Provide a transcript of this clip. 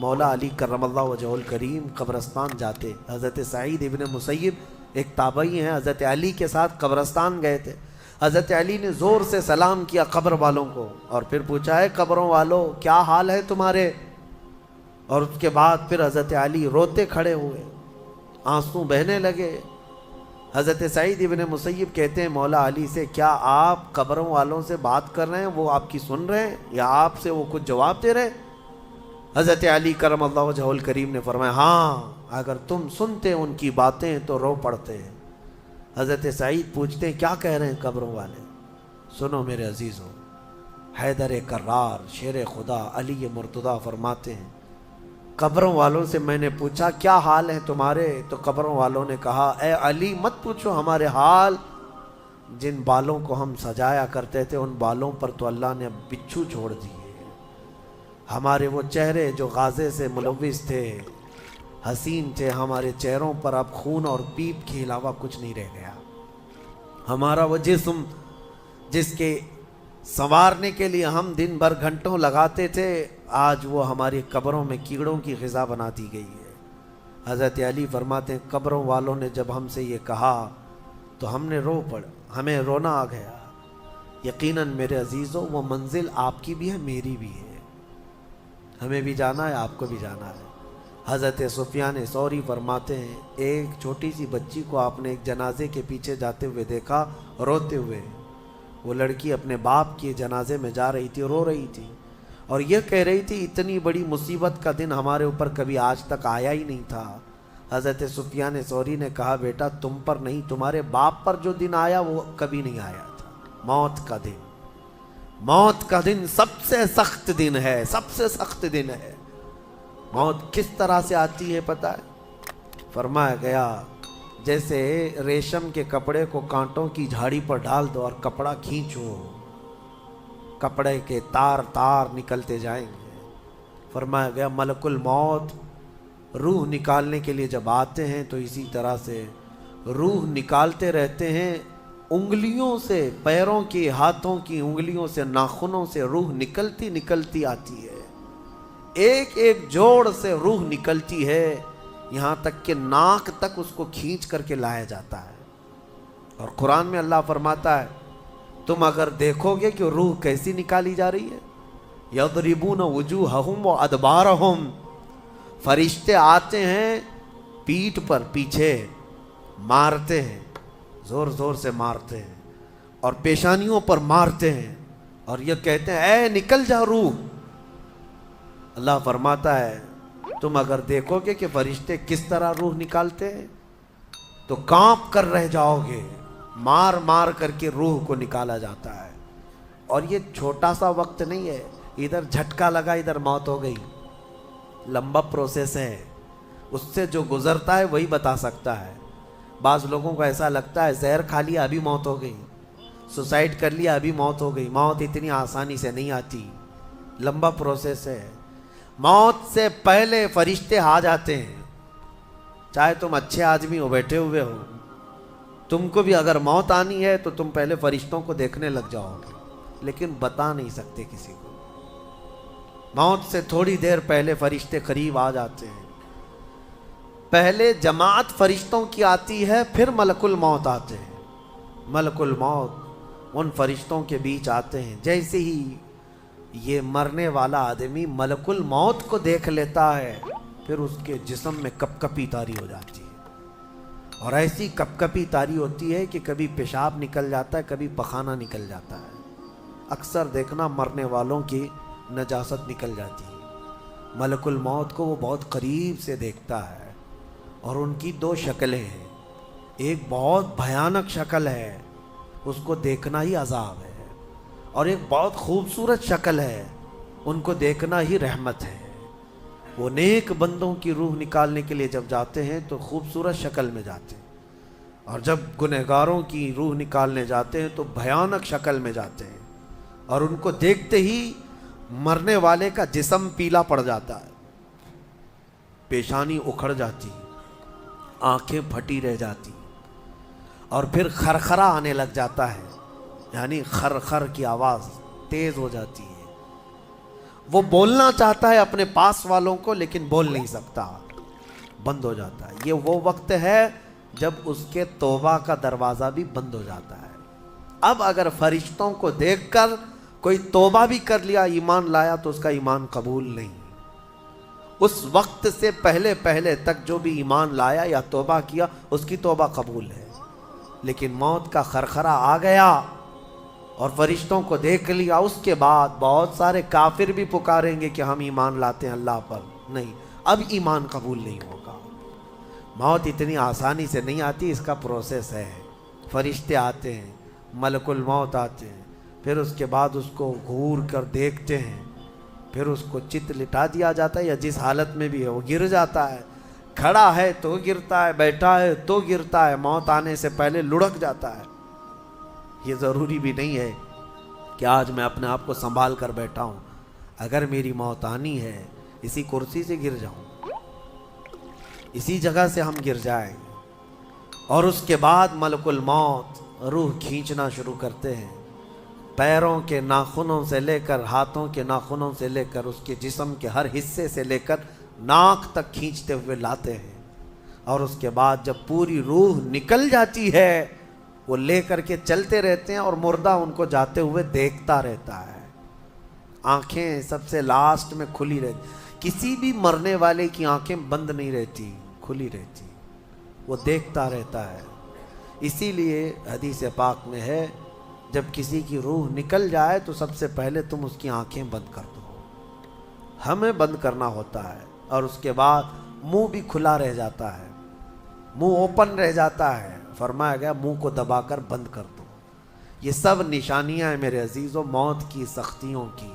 مولا علی کرم اللہ وجہہ الکریم قبرستان جاتے. حضرت سعید ابن مسیب ایک تابعی ہیں, حضرت علی کے ساتھ قبرستان گئے تھے. حضرت علی نے زور سے سلام کیا قبر والوں کو اور پھر پوچھا ہے قبروں والوں کیا حال ہے تمہارے. اور اس کے بعد پھر حضرت علی روتے کھڑے ہوئے, آنسو بہنے لگے. حضرت سعید ابن مسیب کہتے ہیں مولا علی سے کیا آپ قبروں والوں سے بات کر رہے ہیں, وہ آپ کی سن رہے ہیں یا آپ سے وہ کچھ جواب دے رہے ہیں؟ حضرت علی کرم اللہ وجہہ الکریم نے فرمایا ہاں اگر تم سنتے ان کی باتیں تو رو پڑتے ہیں. حضرت سعید پوچھتے ہیں کیا کہہ رہے ہیں قبروں والے؟ سنو میرے عزیزوں, حیدر کرار شیر خدا علی مرتضیٰ فرماتے ہیں قبروں والوں سے میں نے پوچھا کیا حال ہیں تمہارے, تو قبروں والوں نے کہا اے علی مت پوچھو ہمارے حال, جن بالوں کو ہم سجایا کرتے تھے ان بالوں پر تو اللہ نے اب بچھو چھوڑ دیے. ہمارے وہ چہرے جو غازے سے ملوث تھے, حسین تھے, ہمارے چہروں پر اب خون اور پیپ کے علاوہ کچھ نہیں رہ گیا. ہمارا وہ جسم جس کے سنوارنے کے لیے ہم دن بھر گھنٹوں لگاتے تھے, آج وہ ہماری قبروں میں کیڑوں کی غذا بنا دی گئی ہے. حضرت علی فرماتے ہیں قبروں والوں نے جب ہم سے یہ کہا تو ہم نے رو پڑ, ہمیں رونا آ گیا. یقیناً میرے عزیزوں وہ منزل آپ کی بھی ہے میری بھی ہے, ہمیں بھی جانا ہے آپ کو بھی جانا ہے. حضرت سفیان ثوری فرماتے ہیں ایک چھوٹی سی بچی کو آپ نے ایک جنازے کے پیچھے جاتے ہوئے دیکھا روتے ہوئے. وہ لڑکی اپنے باپ کے جنازے میں جا رہی تھی, رو رہی تھی اور یہ کہہ رہی تھی اتنی بڑی مصیبت کا دن ہمارے اوپر کبھی آج تک آیا ہی نہیں تھا. حضرت سفیان ثوری نے کہا بیٹا تم پر نہیں تمہارے باپ پر جو دن آیا وہ کبھی نہیں آیا تھا. موت کا دن, موت کا دن سب سے سخت دن ہے, سب سے سخت دن ہے. موت کس طرح سے آتی ہے پتہ ہے؟ فرمایا گیا جیسے ریشم کے کپڑے کو کانٹوں کی جھاڑی پر ڈال دو اور کپڑا کھینچو, کپڑے کے تار تار نکلتے جائیں گے. فرمایا گیا ملک الموت روح نکالنے کے لیے جب آتے ہیں تو اسی طرح سے روح نکالتے رہتے ہیں. انگلیوں سے, پیروں کی, ہاتھوں کی انگلیوں سے, ناخنوں سے روح نکلتی نکلتی آتی ہے. ایک ایک جوڑ سے روح نکلتی ہے, یہاں تک کہ ناک تک اس کو کھینچ کر کے لایا جاتا ہے. اور قرآن میں اللہ فرماتا ہے تم اگر دیکھو گے کہ روح کیسی نکالی جا رہی ہے, یضربون وجوہہم وادبارہم, فرشتے آتے ہیں پیٹھ پر پیچھے مارتے ہیں, زور زور سے مارتے ہیں اور پیشانیوں پر مارتے ہیں اور یہ کہتے ہیں اے نکل جا روح. اللہ فرماتا ہے تم اگر دیکھو گے کہ فرشتے کس طرح روح نکالتے ہیں تو کانپ کر رہ جاؤ گے, مار مار کر کے روح کو نکالا جاتا ہے. اور یہ چھوٹا سا وقت نہیں ہے, ادھر جھٹکا لگا ادھر موت ہو گئی, لمبا پروسیس ہے. اس سے جو گزرتا ہے وہی بتا سکتا ہے. بعض لوگوں کو ایسا لگتا ہے زہر کھا لیا ابھی موت ہو گئی, سوسائڈ کر لیا ابھی موت ہو گئی. موت اتنی آسانی سے نہیں آتی, لمبا پروسیس ہے. موت سے پہلے فرشتے آ جاتے ہیں, چاہے تم اچھے آدمی ہو بیٹھے ہوئے ہو, تم کو بھی اگر موت آنی ہے تو تم پہلے فرشتوں کو دیکھنے لگ جاؤ گے, لیکن بتا نہیں سکتے کسی کو. موت سے تھوڑی دیر پہلے فرشتے قریب آ جاتے ہیں. پہلے جماعت فرشتوں کی آتی ہے, پھر ملک الموت آتے ہیں. ملک الموت ان فرشتوں کے بیچ آتے ہیں. جیسے ہی یہ مرنے والا آدمی ملک الموت کو دیکھ لیتا ہے پھر اس کے جسم میں کپ کپی طاری ہو جاتی ہے, اور ایسی کپ کپی طاری ہوتی ہے کہ کبھی پیشاب نکل جاتا ہے, کبھی پخانہ نکل جاتا ہے. اکثر دیکھنا مرنے والوں کی نجاست نکل جاتی ہے. ملک الموت کو وہ بہت قریب سے دیکھتا ہے, اور ان کی دو شکلیں ہیں. ایک بہت بھیانک شکل ہے, اس کو دیکھنا ہی عذاب ہے, اور ایک بہت خوبصورت شکل ہے, ان کو دیکھنا ہی رحمت ہے. وہ نیک بندوں کی روح نکالنے کے لیے جب جاتے ہیں تو خوبصورت شکل میں جاتے ہیں, اور جب گنہگاروں کی روح نکالنے جاتے ہیں تو بھیانک شکل میں جاتے ہیں, اور ان کو دیکھتے ہی مرنے والے کا جسم پیلا پڑ جاتا ہے, پیشانی اکھڑ جاتی, آنکھیں پھٹی رہ جاتی, اور پھر خرخرا آنے لگ جاتا ہے, یعنی خر خر کی آواز تیز ہو جاتی ہے. وہ بولنا چاہتا ہے اپنے پاس والوں کو لیکن بول نہیں سکتا، بند ہو جاتا ہے۔ یہ وہ وقت ہے جب اس کے توبہ کا دروازہ بھی بند ہو جاتا ہے۔ اب اگر فرشتوں کو دیکھ کر کوئی توبہ بھی کر لیا، ایمان لایا، تو اس کا ایمان قبول نہیں۔ اس وقت سے پہلے پہلے تک جو بھی ایمان لایا یا توبہ کیا، اس کی توبہ قبول ہے۔ لیکن موت کا خرخرہ آ گیا اور فرشتوں کو دیکھ لیا، اس کے بعد بہت سارے کافر بھی پکاریں گے کہ ہم ایمان لاتے ہیں اللہ پر، نہیں، اب ایمان قبول نہیں ہوگا۔ موت اتنی آسانی سے نہیں آتی، اس کا پروسیس ہے۔ فرشتے آتے ہیں، ملک الموت آتے ہیں، پھر اس کے بعد اس کو گھور کر دیکھتے ہیں، پھر اس کو چت لٹا دیا جاتا ہے، یا جس حالت میں بھی ہے وہ گر جاتا ہے، کھڑا ہے تو گرتا ہے، بیٹھا ہے تو گرتا ہے، موت آنے سے پہلے لڑک جاتا ہے۔ یہ ضروری بھی نہیں ہے کہ آج میں اپنے آپ کو سنبھال کر بیٹھا ہوں، اگر میری موت آنی ہے اسی کرسی سے گر جاؤں، اسی جگہ سے ہم گر جائیں، اور اس کے بعد ملک الموت روح کھینچنا شروع کرتے ہیں، پیروں کے ناخنوں سے لے کر ہاتھوں کے ناخنوں سے لے کر اس کے جسم کے ہر حصے سے لے کر ناک تک کھینچتے ہوئے لاتے ہیں، اور اس کے بعد جب پوری روح نکل جاتی ہے وہ لے کر کے چلتے رہتے ہیں، اور مردہ ان کو جاتے ہوئے دیکھتا رہتا ہے۔ آنکھیں سب سے لاسٹ میں کھلی رہتی، کسی بھی مرنے والے کی آنکھیں بند نہیں رہتی، کھلی رہتی، وہ دیکھتا رہتا ہے۔ اسی لیے حدیث پاک میں ہے جب کسی کی روح نکل جائے تو سب سے پہلے تم اس کی آنکھیں بند کر دو، ہمیں بند کرنا ہوتا ہے، اور اس کے بعد منہ بھی کھلا رہ جاتا ہے، منہ اوپن رہ جاتا ہے، فرمایا گیا منہ کو دبا کر بند کر دو۔ یہ سب نشانیاں ہیں میرے عزیزوں موت کی سختیوں کی۔